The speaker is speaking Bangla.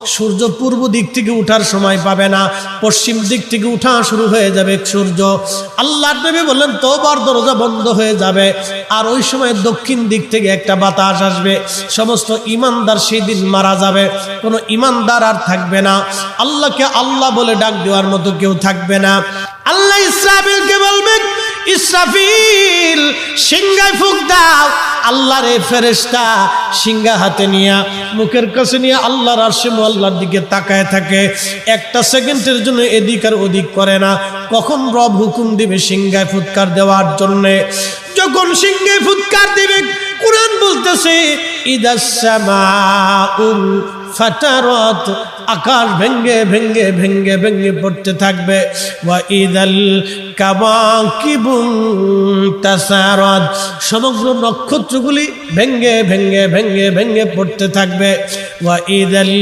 সূর্য পূর্ব দিক থেকে উঠার সময় পাবে না, পশ্চিম দিক থেকে উঠা শুরু হয়ে যাবে সূর্য। আল্লাহর নবী বললেন তওবার দরজা বন্ধ হয়ে যাবে, আর ওই সময় দক্ষিণ দিক থেকে একটা বাতাস আসবে। সমস্ত ঈমানদার সেই দিন মারা যাবে, কোনো ঈমানদার আর থাকবে না। আল্লাহকে আল্লাহ বলে ডাক দেওয়ার মতো কেউ থাকবে না। আল্লাহ ইসরাফিলকে বলবেন, ইসরাফিল সিংহায় ফুঁক দাও। আল্লাহর এই ফেরেশতা সিংহা হাতে নিয়ে মুখের কাছে নিয়ে আল্লাহর আরশে আল্লাহর দিকে তাকায় থাকে, একটা সেকেন্ডের জন্য এদিক আর ওদিক করে না। কখন রব হুকুম দিবে সিংহায় ফুৎকার দেওয়ার জন্য, যখন সিংহায় ফুৎকার দিবে, কুরআন বলতেছে ইদাস সামাউল ফাতারাত, আকাশ ভেঙ্গে ভেঙ্গে ভেঙ্গে ভেঙ্গে পড়তে থাকবে। ওয়া ইদাল কাওয়াকিবু তাসারাত, সমগ্র নক্ষত্রগুলি ভেঙ্গে ভেঙ্গে ভেঙ্গে ভেঙ্গে পড়তে থাকবে। ওয়া ইদাল